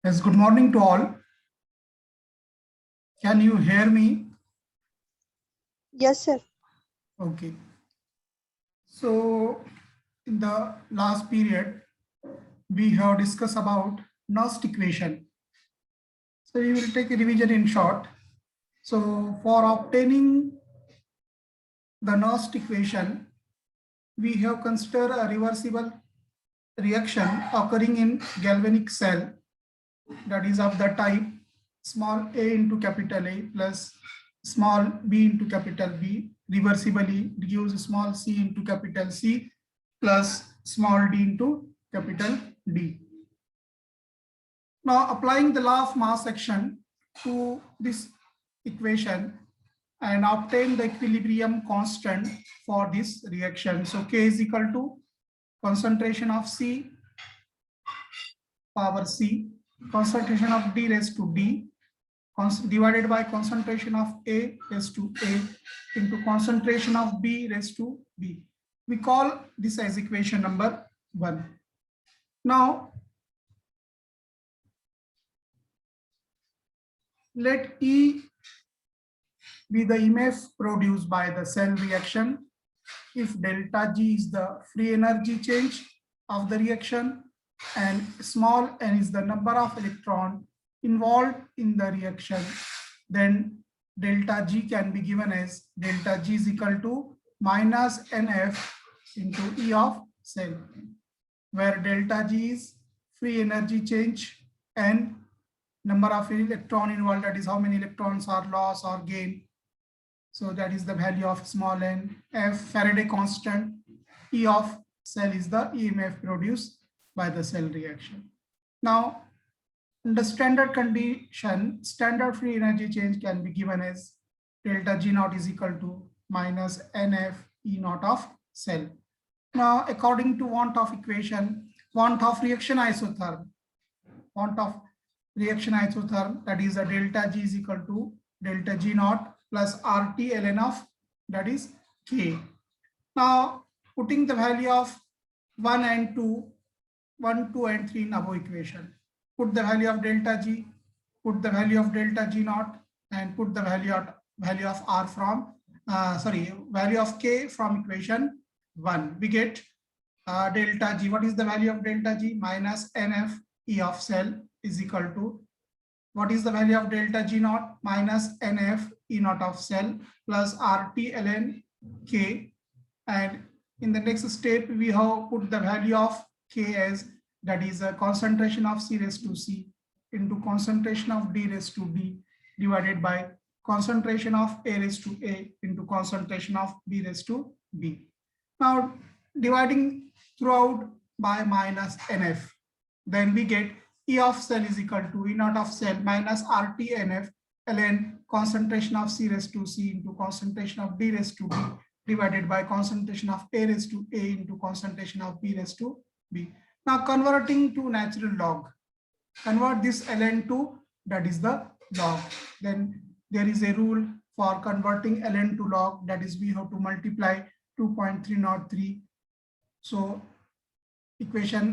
Yes, good morning to all. Can you hear me? Yes, sir. Okay. So in the last period, we have discussed about Nernst equation. So we will take a revision in short. So for obtaining the Nernst equation, we have considered a reversible reaction occurring in galvanic cell, that is of the type small a into capital A plus small b into capital B, reversibly reduce small c into capital C plus small d into capital D. Now applying the law of mass action to this equation and obtain the equilibrium constant for this reaction. So K is equal to concentration of C power C, concentration of D raised to D, divided by concentration of A raised to A into concentration of B raised to B. We call this as equation number 1. Now, let E be the EMF produced by the cell reaction. If delta G is the free energy change of the reaction and small n is the number of electrons involved in the reaction, then delta G can be given as delta G is equal to minus NF into E of cell, where delta G is free energy change and number of electron involved, that is how many electrons are lost or gained. So that is the value of small n. F Faraday constant, E of cell is the EMF produced by the cell reaction. Now, in the standard condition, standard free energy change can be given as delta G naught is equal to minus NF E naught of cell. Now, according to want of equation, want of reaction isotherm, that is a delta G is equal to delta G naught plus RT ln of, that is K. Now, putting the value of 1 and 2, 1, 2 and 3 in above equation, put the value of delta G, put the value of delta G naught, and put the value of R from, value of K from equation 1. We get delta G. What is the value of delta G? Minus NF E of cell is equal to, what is the value of delta G naught? Minus NF E naught of cell plus RT ln K. And in the next step, we have put the value of K as, that is a concentration of C raised to C into concentration of D raised to D divided by concentration of A raised to A into concentration of B raised to B. Now, dividing throughout by minus NF, then we get E of cell is equal to E naught of cell minus RT NF ln concentration of C raised to C into concentration of D raised to D divided by concentration of A raised to A into concentration of B raised to B. Now converting to natural log, convert this ln to, that is the log. Then there is a rule for converting ln to log, that is we have to multiply 2.303. So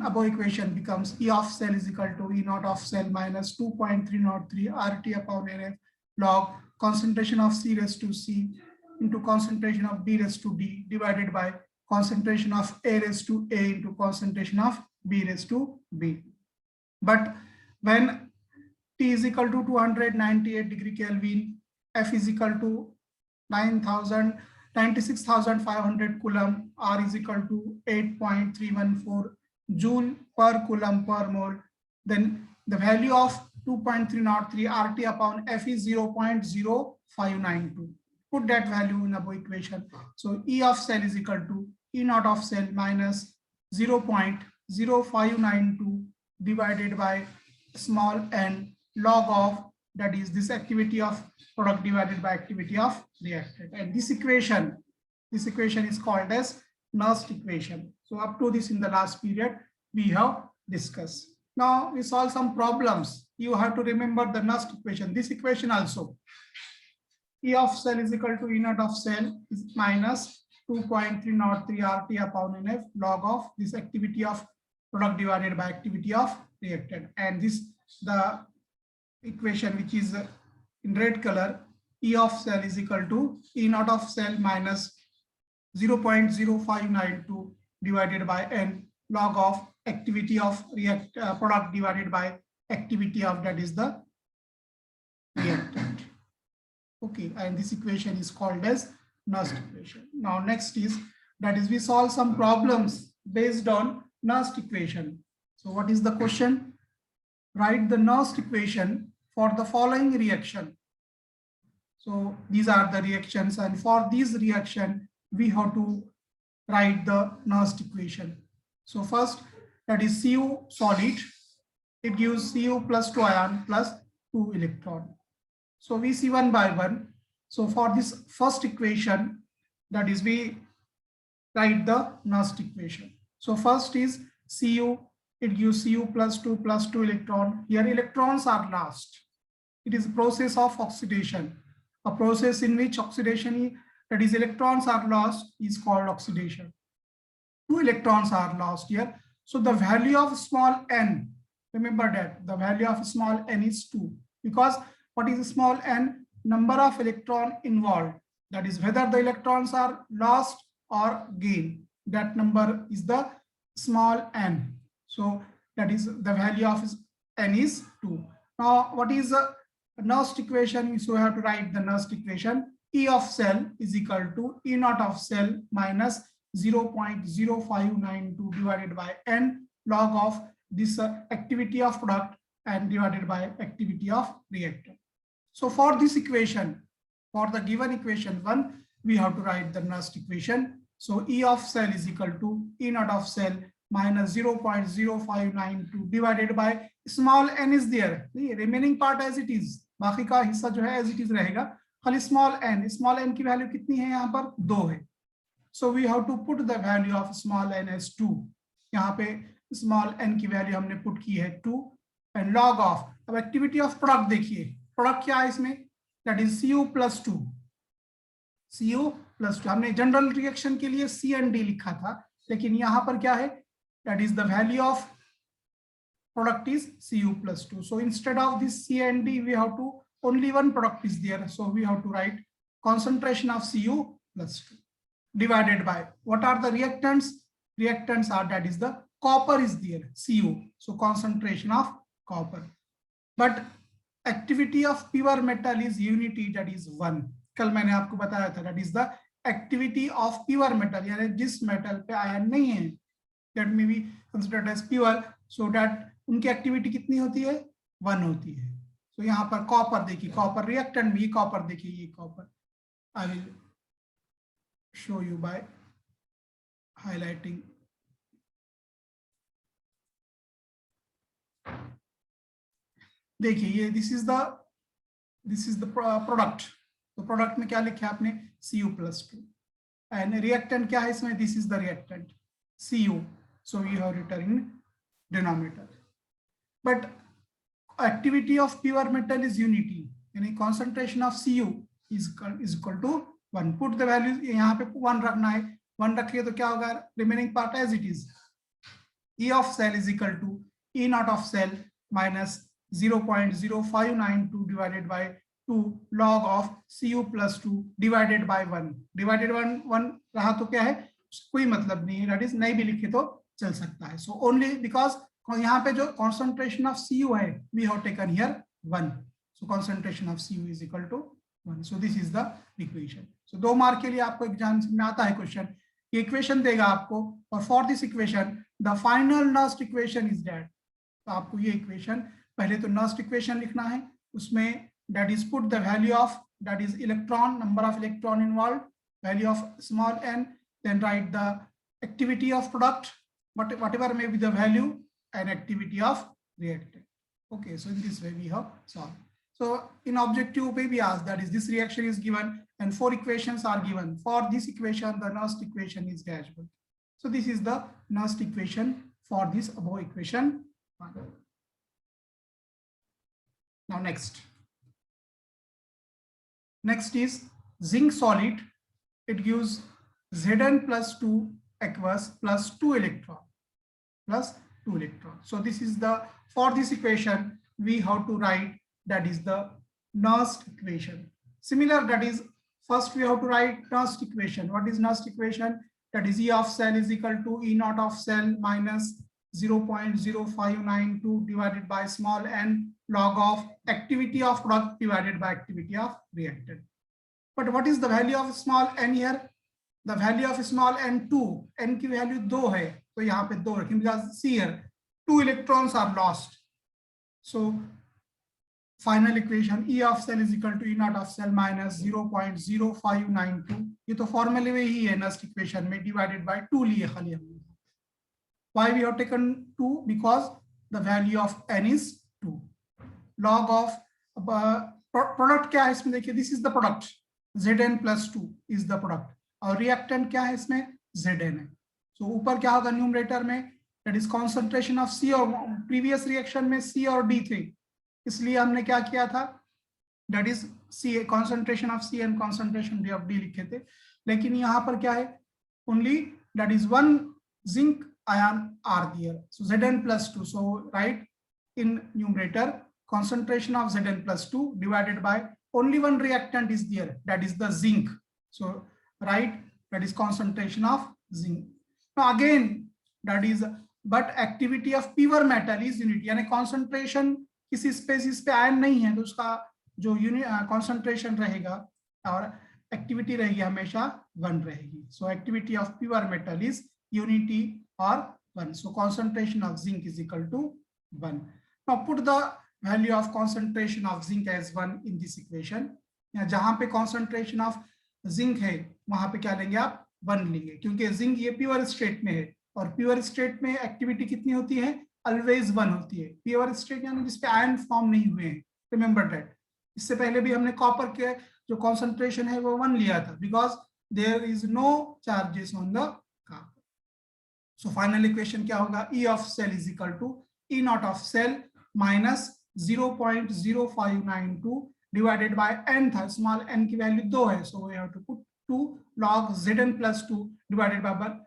above equation becomes E of cell is equal to E naught of cell minus 2.303 RT upon NF log concentration of C raised to C into concentration of B raised to D divided by concentration of A raised to A into concentration of B raised to B. But when T is equal to 298 degree Kelvin, F is equal to 96,500 coulomb, R is equal to 8.314 joule per coulomb per mole, then the value of 2.303 RT upon F is 0.0592. Put that value in above equation. So E of cell is equal to E naught of cell minus 0.0592 divided by small n log of, that is this activity of product divided by activity of reactant. And this equation is called as Nernst equation. So up to this in the last period we have discussed. Now we solve some problems. You have to remember the Nernst equation. This equation also, E of cell is equal to E naught of cell is minus 2.303 RT upon NF log of this activity of product divided by activity of reactant. And this the equation which is in red color, E of cell is equal to E naught of cell minus 0.0592 divided by n log of activity of product divided by activity of, that is the reactant. Okay, and this equation is called as Nernst equation. Now next is, that is we solve some problems based on Nernst equation. So what is the question? Write the Nernst equation for the following reaction. So these are the reactions, and for these reaction we have to write the Nernst equation. So first, that is Cu solid, it gives Cu plus 2 ion plus 2 electron. So we see one by one. So for this first equation, that is we write the Nernst equation. So first is Cu, it gives Cu plus 2 electron. Here electrons are lost. It is a process of oxidation. A process in which oxidation, that is electrons are lost, is called oxidation. 2 electrons are lost here. So the value of small n, remember that the value of small n is 2, because what is small n? Number of electron involved, that is whether the electrons are lost or gained, that number is the small n. So that is the value of n is 2. Now what is the Nernst equation? So we have to write the Nernst equation. E of cell is equal to E naught of cell minus 0.0592 divided by n log of this activity of product and divided by activity of reactant. So for this equation, for the given equation 1, we have to write the Nernst equation. So E of cell is equal to E naught of cell minus 0.0592 divided by small n is there, the remaining part as it is, बाकी का हिस्सा जो है as it is रहेगा, खाली small n की value कितनी है यहाँ पर 2 है. So we have to put the value of small n as 2. यहाँ पे small n की वैल्यू हमने पुट की है 2 and log of, अब एक्टिविटी ऑफ प्रोडक्ट देखिए, प्रोडक्ट क्या है इसमें, that is Cu plus 2. Cu plus 2 हमने जनरल रिएक्शन के लिए C and D लिखा था, लेकिन यहाँ पर क्या है, that is the value of product is Cu plus 2. So instead of this C and D, we have to, only one product is there. So we have to write concentration of Cu plus 2 divided by, what are the reactants? Reactants are, that is the copper is there, Cu. So concentration of copper. But activity of pure metal is unity, that is 1. कल मैंने आपको बताया था, that is the activity of pure metal, यानी जिस metal पे ion नहीं है, that may be considered as pure, so that उनकी एक्टिविटी कितनी होती है, 1 होती है. So यहाँ पर कॉपर देखिए, कॉपर रिएक्टेंट भी कॉपर देखिए, ये copper, I will show you by highlighting. देखिए ये this is the product. तो प्रोडक्ट में क्या लिखा है आपने, Cu plus 2. and reactant क्या है इसमें, this is the reactant Cu, so we have written in denominator. But activity of pure metal is unity, यानी concentration of Cu is equal to 1. Put the values, यहाँ पे 1 रखना है, 1 रखिए तो क्या होगा, remaining part as it is. E of cell is equal to E naught of cell minus 0.0592 divided by 2 log of Cu plus 2 divided by 1. Divided 1 रहा तो क्या है, कोई मतलब नहीं है, that is नहीं भी लिखे तो चल सकता है. So only because यहाँ पे जो concentration of Cu है, we have taken here 1. So concentration of Cu is equal to 1. So this is the equation. So 2 mark के लिए आपको एग्जाम में आता है क्वेश्चन, ये इक्वेशन देगा आपको, और for this equation the final Nernst equation is that. तो आपको ये इक्वेशन, पहले तो नस्ट इक्वेशन लिखना है, उसमें that is put the value of, that is electron, number of electron involved, value of small n, then write the activity of product, whatever may be the value, and activity of reactant. Okay, so in this way we have solved. So in objective may be asked, that is this reaction is given and 4 equations are given. For this equation, the Nernst equation is dashboard. So this is the Nernst equation for this above equation. Now next is zinc solid. It gives Zn plus 2 aqueous plus 2 electron. So this is the, for this equation we have to write, that is the Nernst equation. Similar, that is first we have to write Nernst equation. What is Nernst equation? That is E of cell is equal to E naught of cell minus 0.0592 divided by small n log of activity of product divided by activity of reactant. But what is the value of small n here? The value of small n 2, n की value 2 है, तो यहाँ पे 2 रखें, because see here 2 electrons are lost. So final equation E of cell is equal to E naught of cell minus 0.0592. ये तो फॉर्मूले में ही है नस्ट इक्वेशन में, डिवाइडेड बाय 2 लिए खाली हमने. Why we have taken 2? Because the value of n is 2. Log of product क्या है इसमें, देखिए this is the product, Zn plus 2 is the product, और reactant क्या है इसमें, Zn है. So ऊपर क्या होगा न्यूमरेटर में, that is concentration of C, और previous reaction में C और D थे, इसलिए हमने क्या किया था, that is C, concentration of C and concentration of D लिखे थे. लेकिन यहाँ पर क्या है, only that is 1 zinc ion are there. So Zn plus 2. So write in numerator concentration of Zn plus 2 divided by only 1 reactant is there, that is the zinc. So write that is concentration of zinc. Now again that is, but activity of pure metal is unity, यानी concentration किसी spaces पे ion नहीं है तो उसका जो concentration रहेगा और activity रहेगी हमेशा 1 रहेगी. So activity of pure metal is unity or 1. So concentration of zinc is equal to 1. Now put the value of concentration of zinc as 1 in this equation. जहां पे concentration of zinc है वहां पे क्या लेंगे आप, 1 लेंगे, क्योंकि zinc ये pure state में है, और pure state में activity कितनी होती है, always 1 होती है. pure state यानी जिसपे आयन फॉर्म नहीं हुए हैं. Remember that. इससे पहले भी हमने कॉपर के जो concentration है वो 1 लिया था, because there is no charges on the copper. So final equation क्या होगा, E of cell is equal to E naught of cell minus 0.0592 divided by n था, small n की value 2 है, so we have to put 2 log Zn plus 2 divided by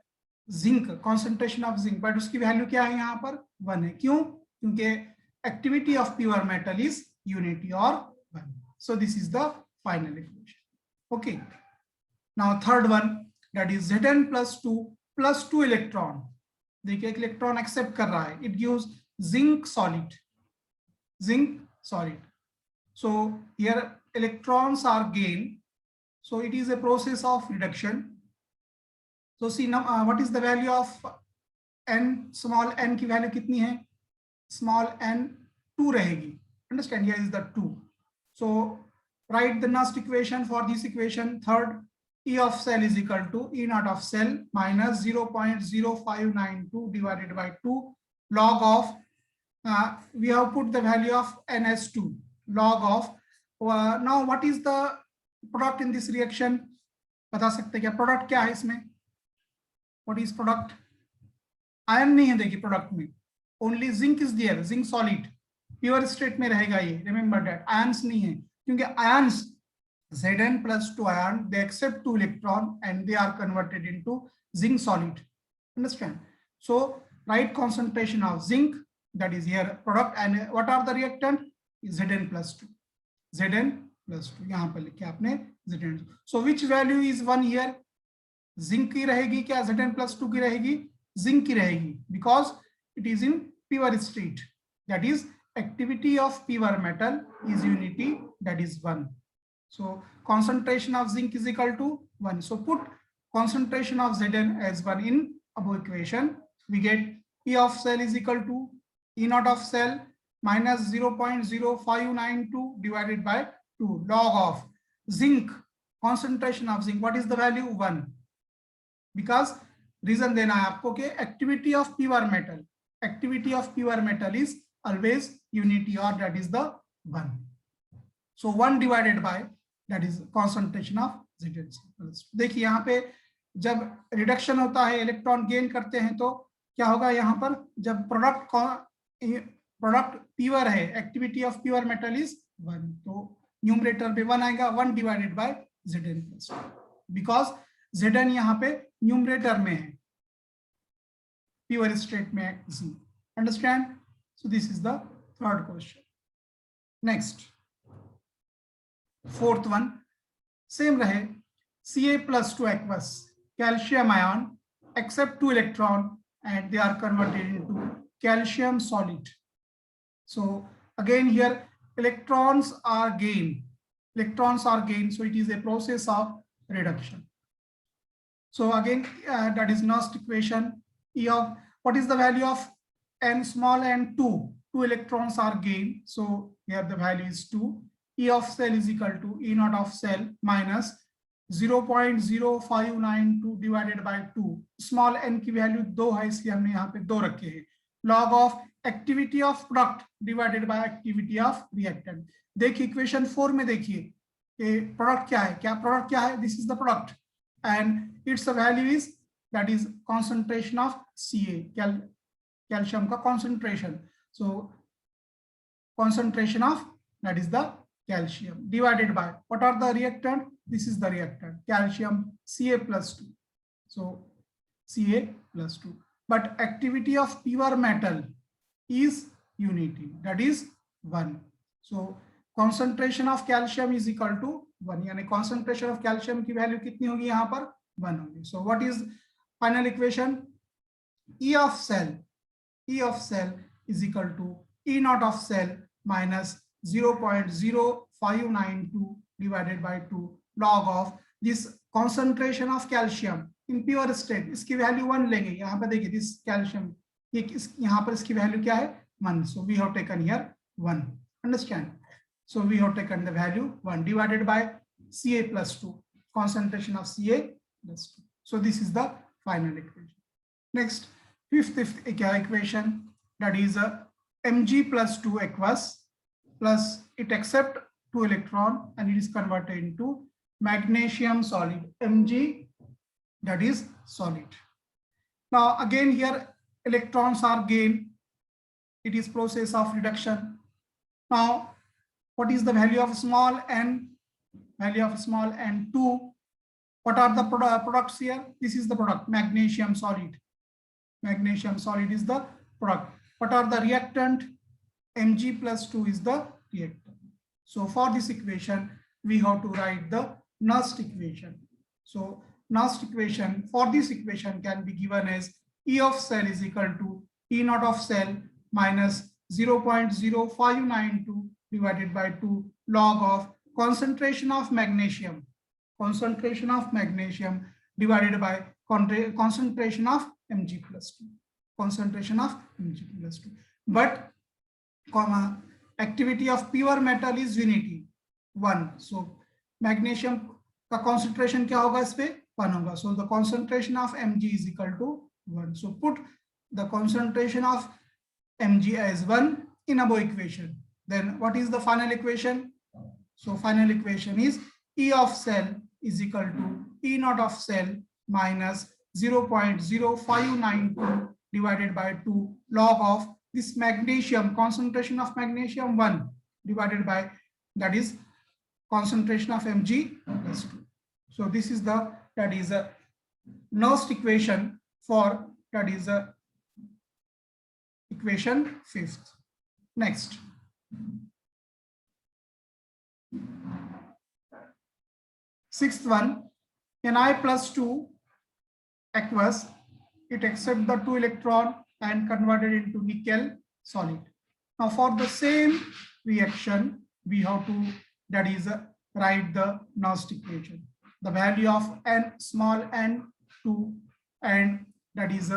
zinc, concentration of zinc, but उसकी value क्या है यहाँ पर, 1 है. क्यों? क्योंकि activity of pure metal is unity or 1. So this is the final equation. Okay. Now third one, that is Zn plus 2 plus 2 electron. देखिए एक इलेक्ट्रॉन एक्सेप्ट कर रहा है, it gives zinc solid. So here electrons are gained, so it is a process of reduction. So see now what is the value of n, small n की value कितनी है, small n 2 रहेगी. Understand, here is the 2. So write the Nernst equation for this equation. Third, E of cell is equal to E naught of cell minus 0.0592 divided by 2 log of, we have put the value of n as 2, log of, now what is the product in this reaction, बता सकते क्या product क्या है इसमें? What is product? Ion नहीं है देखिए product में, only zinc is there, zinc solid pure state में रहेगा ये, रिमेंबर दैट। आयंस नहीं है, क्योंकि ions Zn plus 2 ion, they accept 2 electron and they are converted into zinc solid. Understand? So right concentration of zinc, that is here product, and what are the reactant? Zn plus 2. Zn plus 2 यहाँ पर लिखे आपने Zn. So which value is 1 here? Zinc की रहेगी क्या? Zn plus 2 की रहेगी? Zinc की रहेगी, because it is in pure state. That is activity of pure metal is unity, that is 1. So concentration of zinc is equal to 1. So put concentration of Zn as 1 in above equation. We get E of cell is equal to E naught of cell minus 0.0592 divided by 2 log of zinc. Concentration of zinc, what is the value? 1. Because reason देना है आपको कि activity of pure metal, activity of pure metal is always unity, or that is the 1. So 1 divided by that is concentration of Zn. देखिए यहाँ पे जब reduction होता है, इलेक्ट्रॉन गेन करते हैं, तो क्या होगा यहाँ पर? जब प्रोडक्ट प्योर है, activity of pure metal is 1, तो न्यूमरेटर पे 1 आएगा, 1 divided by Zn plus, because Zn यहाँ पे न्यूमरेटर में है, प्योर स्टेट में है। Understand? So this is the third question. Next, fourth one same रहे, Ca plus 2 aqueous calcium ion accept 2 electron and they are converted into calcium solid. So again here electrons are gained, so it is a process of reduction. So again that is Nernst equation. E of, what is the value of n small n? 2 electrons are gained, so here the value is 2. E of cell is equal to E naught of cell minus 0.0592 divided by 2. Small n की value 2 है, इसलिए हमने यहाँ पे 2 रखे हैं. Log of activity of product divided by activity of reactant. देखिए equation 4 में देखिए प्रोडक्ट क्या है, प्रोडक्ट क्या है? This is the product and its value is, that is concentration of Ca, calcium का concentration. So concentration of that is the calcium divided by, what are the reactant? This is the reactant, calcium Ca plus 2. So Ca plus 2, but activity of pure metal is unity, that is 1. So concentration of calcium is equal to 1, यानी concentration of calcium की value कितनी होगी यहाँ पर? 1 होगी. So what is final equation? E of cell is equal to E naught of cell minus 0.0592 divided by 2 log of this concentration of calcium in pure state. इसकी value 1 लेंगे. यहाँ पर देखिए this calcium, यहाँ पर इसकी वैल्यू क्या है? 1. So we have taken here 1. Understand? So we have taken the value 1 divided by Ca plus 2, concentration of Ca plus 2. So this is the final equation. Next, fifth equation, that is Mg plus 2 aqueous plus it accept 2 electron and it is converted into magnesium solid, Mg, that is solid. Now again here electrons are gained, it is process of reduction. Now what is the value of small n? Value of small n 2. What are the products here? This is the product, magnesium solid. Magnesium solid is the product. What are the reactant? Mg plus 2 is the reactant. So for this equation we have to write the Nernst equation. So Nernst equation for this equation can be given as E of cell is equal to E naught of cell minus 0.0592 divided by 2 log of concentration of magnesium divided by concentration of Mg plus 2, concentration of Mg plus 2. But activity of pure metal is unity 1. So magnesium का concentration क्या होगा? इस पे 1 होगा. So the concentration of Mg is equal to 1. So put the concentration of Mg as 1 in above equation. Then what is the final equation? So final equation is E of cell is equal to E naught of cell minus 0.0592 divided by 2 log of this magnesium, concentration of magnesium 1 divided by, that is concentration of Mg plus 2. So this is the, that is a Nernst equation for, that is a equation 5th. Next. Sixth one, Ni plus 2 aqueous, it accepts the 2 electron and converted into nickel solid. Now for the same reaction, we have to, that is write the Nernst equation. The value of n, small n 2, and that is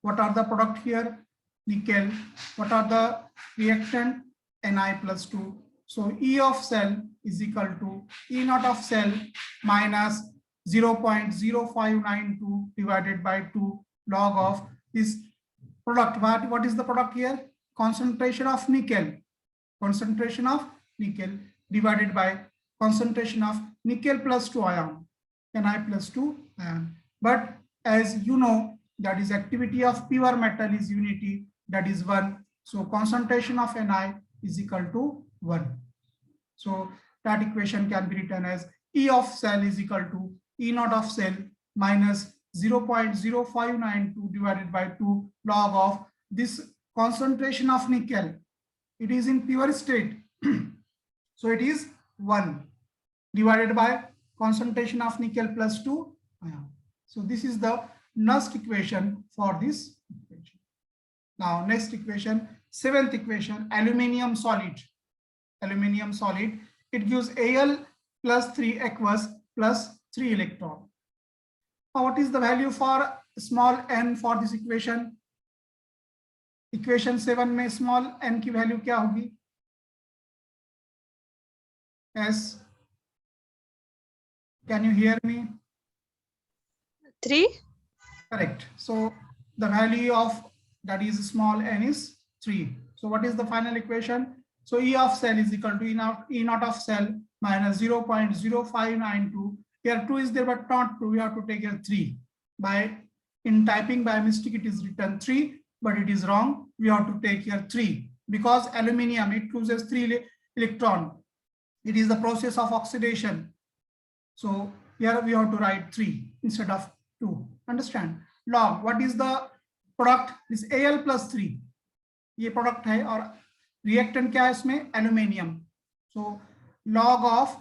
what are the product here? Nickel. What are the reactant? Ni plus 2. So E of cell is equal to E naught of cell minus 0.0592 divided by 2 log of this product. What is the product here? Concentration of nickel. Concentration of nickel divided by concentration of nickel plus 2 ion. Ni plus 2 ion. But as you know, that is activity of pure metal is unity, that is 1. So concentration of Ni is equal to 1. So that equation can be written as E of cell is equal to E naught of cell minus 0.0592 divided by 2 log of this concentration of nickel. It is in pure state. So it is 1 divided by concentration of nickel plus 2 ion. So this is the Nernst equation for this equation. Now next equation, 7th equation, aluminium solid. Aluminium solid, it gives Al plus 3 aqueous plus 3 electron. Now what is the value for small n for this equation? Equation 7 में small n की value क्या होगी? Yes. Can you hear me? 3. Correct. So the value of, that is small n is 3. So what is the final equation? So E of cell is equal to E naught of cell minus 0.0592. Here 2 is there but not 2. We have to take here 3. By in typing by mistake it is written 3, but it is wrong. We have to take here 3 because aluminium, it loses 3 electron. It is the process of oxidation. So here we have to write 3 instead of 2. Understand? Log, what is the product? This Al plus 3. ये product है और reactant क्या है इसमें? Aluminium. So log of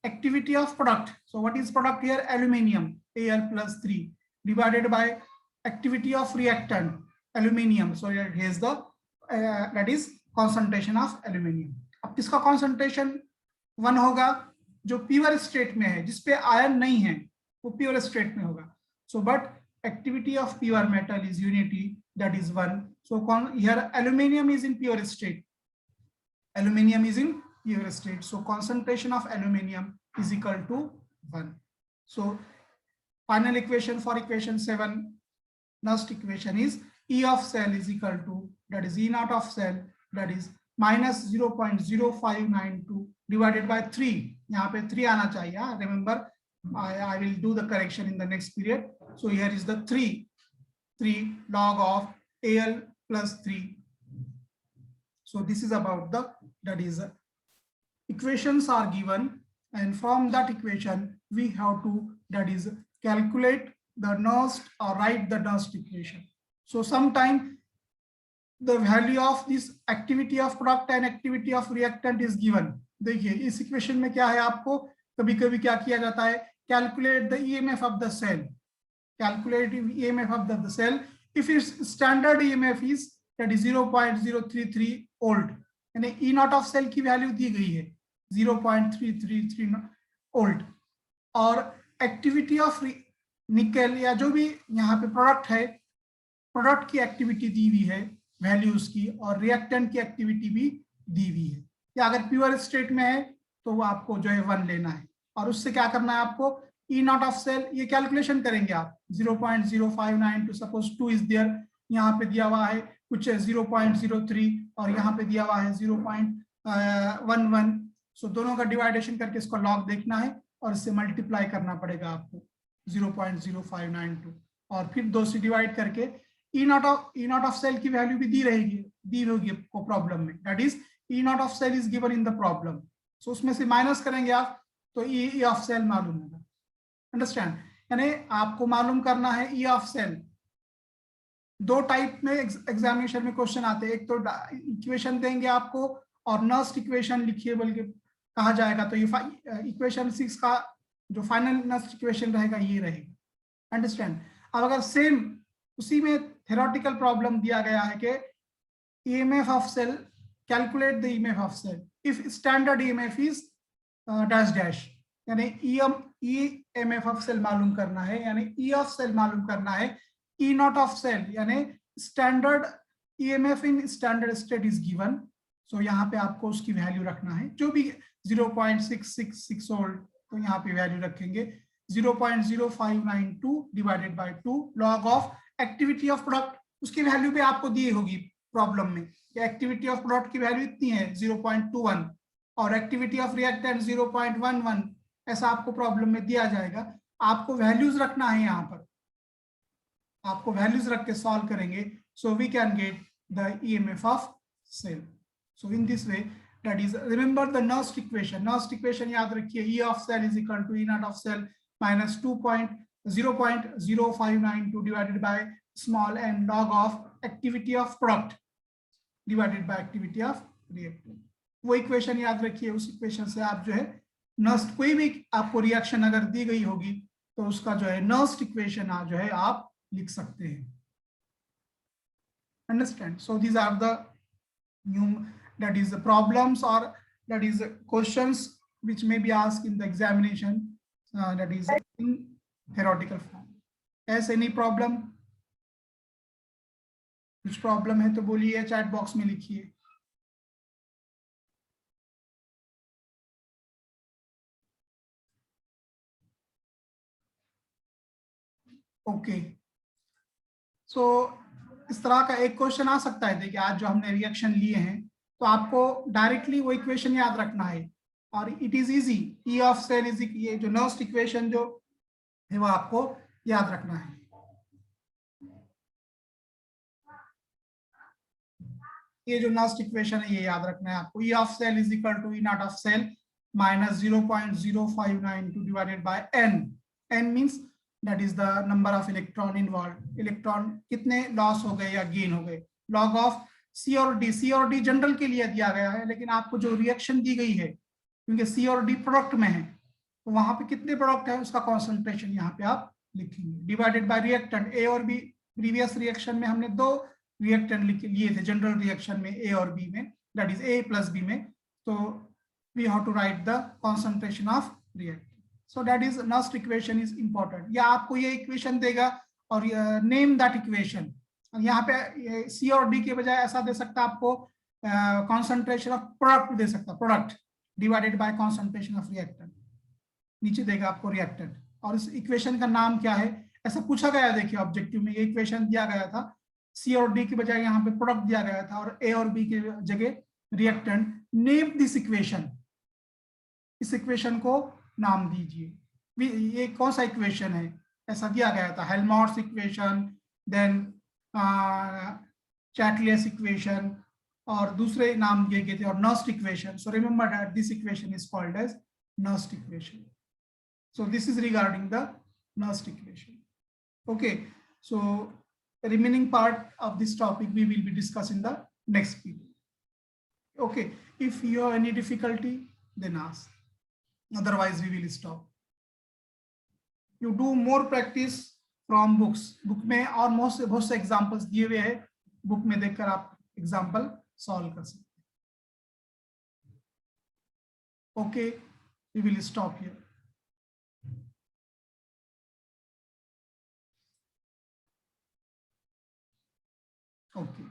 activity of product. So what is product here? Aluminium, Al plus 3 divided by activity of reactant, aluminium. So here is the that is concentration of aluminium. अब किसका concentration 1 होगा? जो pure state में है, जिसपे ion नहीं है, वो प्योर स्टेट में होगा. So but activity of pure metal is unity, that is 1. So here aluminium is in pure state. Aluminium is in pure state. So concentration of aluminium is equal to 1. So final equation for equation 7, Nernst equation is E of cell is equal to, that is E naught of cell, that is minus 0.0592 divided by 3. यहाँ पे 3 आना चाहिए. Remember, I will do the correction in the next period. So here is the 3 log of Al plus 3. So this is about the, that is equations are given, and from that equation we have to, that is calculate the Nernst or write the Nernst equation. So sometime the value of this activity of product and activity of reactant is given. देखिए इस equation में क्या है, आपको कभी कभी क्या किया जाता है, calculate the EMF of the cell. Calculate EMF of the cell. If its standard EMF is, that is 0.033 volt, यानी E naught of cell की वैल्यू दी गई है 0.333 volt, और एक्टिविटी ऑफ निकल या जो भी यहाँ पे प्रोडक्ट है, प्रोडक्ट की एक्टिविटी दी हुई है वैल्यूज की, और रिएक्टेंट की एक्टिविटी भी दी हुई है. या अगर प्योर स्टेट में है तो वो आपको जो है 1 लेना है, और उससे क्या करना है आपको, E naught of cell ये कैलकुलेशन करेंगे आप 0.0592, सपोज 2 इज देयर, यहाँ पे दिया हुआ है कुछ 0.03 और यहाँ पे दिया हुआ है 0.11. सो दोनों का डिवाइडेशन करके इसको लॉग देखना है और इससे मल्टीप्लाई करना पड़ेगा आपको. 0.0592 और फिर 2 से डिवाइड करके ई नॉट ऑफ सेल की वैल्यू भी दी होगी को प्रॉब्लम में, that is E not of cell is given in the problem. So उसमें से माइनस करेंगे आप तो ई ऑफ सेल मालूम होगा। अंडरस्टैंड? यानी आपको मालूम करना है ई ऑफ सेल। दो टाइप में एग्जामिनेशन में क्वेश्चन आते हैं, एक तो इक्वेशन देंगे आपको और नस्ट इक्वेशन लिखिए बल्कि कहा जाएगा, तो ये इक्वेशन 6 का जो फाइनल नस्ट इक्वेशन रहेगा ये रहेगा। अंडरस्टैंड? अब अगर सेम उसी में थ्योरेटिकल प्रॉब्लम दिया गया है कि EMF of cell, calculate the EMF of cell if standard EMF is dash dash, यानी ईएमएफ ऑफ सेल मालूम करना है, यानी ई ऑफ सेल मालूम करना है, ई नॉट ऑफ सेल यानी standard EMF in standard state is given. So यहाँ पे आपको उसकी वैल्यू रखना है, जो भी 0.666 वोल्ट, तो यहाँ पे वैल्यू रखेंगे 0.0592 divided bye 2 log of activity of product, उसकी वैल्यू भी आपको दी होगी प्रॉब्लम में। एक्टिविटी ऑफ प्रोडक्ट की वैल्यू इतनी है 0.21 और एक्टिविटी ऑफ रिएक्टेंट 0.11, ऐसा आपको प्रॉब्लम में दिया जाएगा। आपको वैल्यूज रखना है, यहाँ पर आपको वैल्यूज रख के सॉल्व करेंगे, so we can get the EMF of cell. So in this way, that is, remember the Nernst equation. Nernst equation याद रखिए, E of cell is equal to E naught of cell minus 0.0592 divided by small n log of activity of product divided by activity of reactant. वो equation याद रखिए, उस equation से आप जो है नर्स्ट, कोई भी आपको रिएक्शन अगर दी गई होगी तो उसका जो है नर्स्ट इक्वेशन जो है आप लिख सकते हैं। Understand? So these are the that is the problems or that is the questions which may be asked in the examination, that is in theoretical form. As any problem, कुछ problem है तो बोलिए, चैट बॉक्स में लिखिए। Okay, सो इस तरह का एक क्वेश्चन आ सकता है। देखिए आज जो हमने रिएक्शन लिए हैं तो आपको डायरेक्टली वो इक्वेशन याद रखना है और it is easy. E of cell is, ये जो नर्स्ट इक्वेशन जो है वो आपको याद रखना है। ये जो नर्स्ट इक्वेशन है ये याद रखना है आपको। E of cell is equal to E not of cell minus 0.0592 divided by n. N means that is the number of electron involve, electron कितने लॉस हो गए या गेन हो गए, लॉग ऑफ सी और डी। सी और डी जनरल के लिए दिया गया है, लेकिन आपको जो रिएक्शन दी गई है, क्योंकि सी और डी प्रोडक्ट में है, तो वहां पे कितने प्रोडक्ट है उसका कॉन्सेंट्रेशन यहाँ पे आप लिखेंगे, डिवाइडेड बाय रिएक्टेंट ए और बी। प्रीवियस रिएक्शन में हमने दो रिएक्टेंट लिए थे जनरल रिएक्शन में, ए और बी में, that is A plus B में, तो we have to write the concentration of reactant. So that is Nernst equation is important. या आपको ये इक्वेशन देगा और नेम दैट इक्वेशन, यहाँ पे सी और डी के बजाय ऐसा दे सकता है आपको, कॉन्सेंट्रेशन ऑफ प्रोडक्ट दे सकता, product divided bye concentration of reactant, नीचे देगा आपको रिएक्टेंट। और इस इक्वेशन का नाम क्या है ऐसा पूछा गया, देखिए ऑब्जेक्टिव में ये इक्वेशन दिया गया था, सी और डी के बजाय यहाँ पे प्रोडक्ट दिया गया था और ए और बी की जगह रिएक्टेंट। नेम दिस इक्वेशन, इस इक्वेशन को नाम दीजिए। ये कौन सा इक्वेशन है ऐसा दिया गया था, Helmholtz equation, then Chatelier equation और दूसरे नाम दिए गए थे, और Nernst equation. So remember that this equation is called as Nernst equation. So this is regarding the Nernst equation. Okay, so remaining part of this topic we will be discussing the next video. Okay, if you have any difficulty then ask, otherwise we will stop. You do more practice from books. book में और बहुत से examples दिए हुए हैं, book में देखकर आप example solve कर सकते हैं। Okay, we will stop here. Okay.